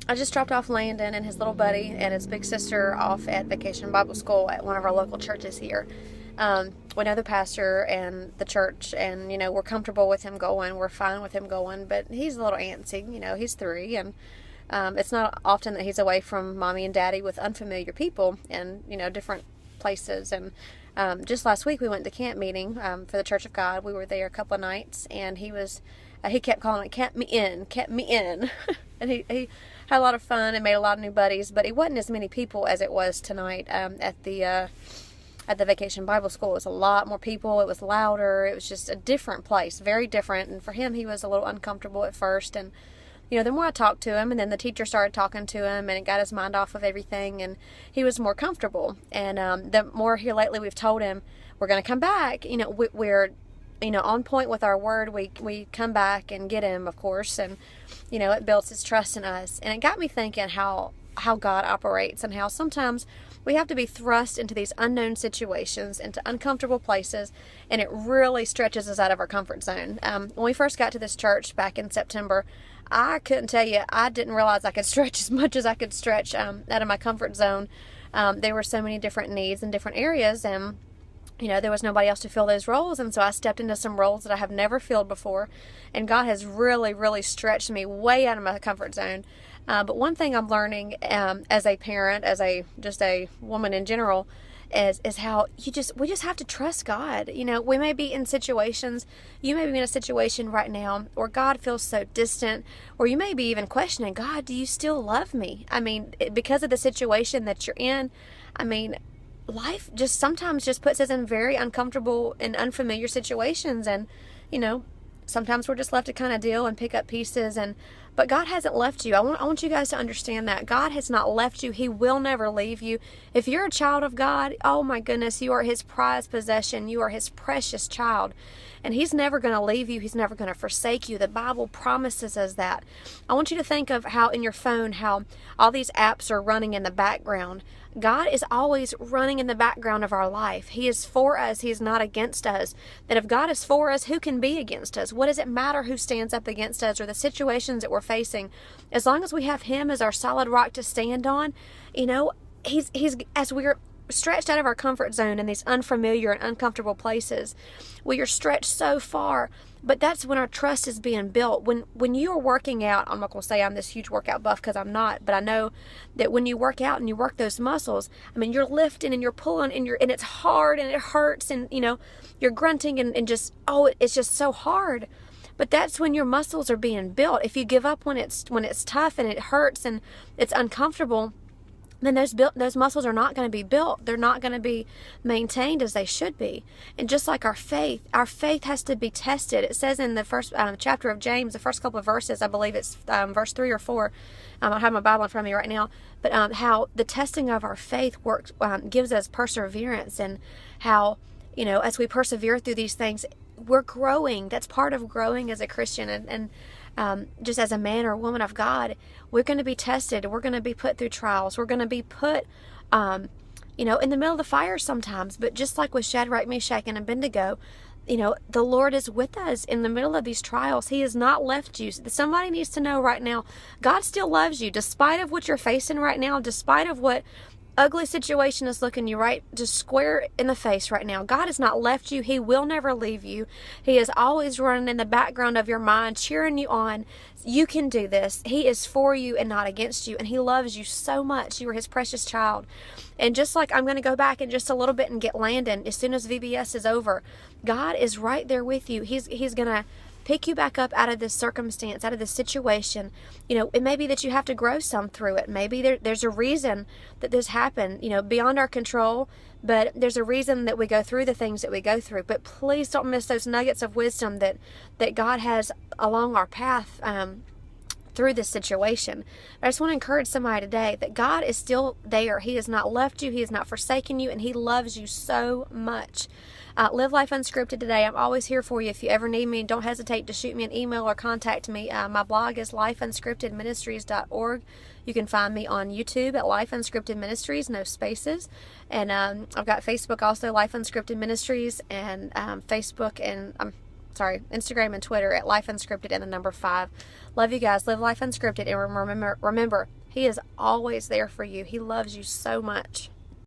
I just dropped off Landon and his little buddy and his big sister off at Vacation Bible School at one of our local churches here. We know the pastor and the church, and, we're comfortable with him going. We're fine with him going, but he's a little antsy. He's 3, and it's not often that he's away from mommy and daddy with unfamiliar people and, different places. And just last week we went to camp meeting for the Church of God. We were there a couple of nights, and he kept calling it kept me in. And he had a lot of fun and made a lot of new buddies, but it wasn't as many people as it was tonight at the Vacation Bible School. It was a lot more people. It was louder. It was just a different place, very different. And for him, he was a little uncomfortable at first. And, the more I talked to him, and then the teacher started talking to him, and it got his mind off of everything, and he was more comfortable. And the more here lately we've told him, we're going to come back. We're on point with our word. We come back and get him, of course, and, it builds his trust in us. And it got me thinking how God operates, and how sometimes we have to be thrust into these unknown situations, into uncomfortable places, and it really stretches us out of our comfort zone. When we first got to this church back in September, I couldn't tell you, I didn't realize I could stretch as much as I could stretch out of my comfort zone. There were so many different needs in different areas, and there was nobody else to fill those roles, and so I stepped into some roles that I have never filled before, and God has really, really stretched me way out of my comfort zone. But one thing I'm learning as a parent, just a woman in general, is how we just have to trust God. We may be in situations, you may be in a situation right now where God feels so distant, or you may be even questioning, God, do you still love me? Because of the situation that you're in, life just sometimes just puts us in very uncomfortable and unfamiliar situations, and sometimes we're just left to kind of deal and pick up pieces. But God hasn't left you. I want you guys to understand that God has not left you. He will never leave you. If you're a child of God, oh my goodness, you are His prized possession. You are His precious child, and He's never going to leave you. He's never going to forsake you. The Bible promises us that. I want you to think of how in your phone, how all these apps are running in the background. God is always running in the background of our life. He is for us. He is not against us. And if God is for us, who can be against us? What does it matter who stands up against us or the situations that we're facing? As long as we have Him as our solid rock to stand on, He's as we're stretched out of our comfort zone in these unfamiliar and uncomfortable places, we are stretched so far. But that's when our trust is being built. When you're working out, I'm not going to say I'm this huge workout buff, because I'm not, but I know that when you work out and you work those muscles, you're lifting and you're pulling and it's hard and it hurts, and you're grunting and just, it's just so hard. But that's when your muscles are being built. If you give up when it's tough and it hurts and it's uncomfortable, then those muscles are not going to be built. They're not going to be maintained as they should be. And just like our faith has to be tested. It says in the first chapter of James, the first couple of verses, I believe it's verse 3 or 4. I have my Bible in front of me right now. But how the testing of our faith works, gives us perseverance, and how, as we persevere through these things, we're growing. That's part of growing as a Christian, and just as a man or woman of God, we're going to be tested. We're going to be put through trials. We're going to be put, in the middle of the fire sometimes. But just like with Shadrach, Meshach, and Abednego, the Lord is with us in the middle of these trials. He has not left you. Somebody needs to know right now, God still loves you, despite of what you're facing right now, despite of what ugly situation is looking you right just square in the face right now. God has not left you. He will never leave you. He is always running in the background of your mind, cheering you on. You can do this. He is for you and not against you, and He loves you so much. You are His precious child. And just like I'm going to go back in just a little bit and get Landon as soon as VBS is over, God is right there with you. He's going to pick you back up out of this circumstance, out of this situation. It may be that you have to grow some through it. Maybe there's a reason that this happened, beyond our control, but there's a reason that we go through the things that we go through. But please don't miss those nuggets of wisdom that God has along our path through this situation. I just want to encourage somebody today that God is still there. He has not left you. He has not forsaken you, and He loves you so much. Live Life Unscripted today. I'm always here for you. If you ever need me, don't hesitate to shoot me an email or contact me. My blog is lifeunscriptedministries.org. You can find me on YouTube at Life Unscripted Ministries, no spaces. And I've got Facebook also, Life Unscripted Ministries, and Instagram and Twitter at Life Unscripted and the number 5. Love you guys. Live Life Unscripted, and remember, He is always there for you. He loves you so much.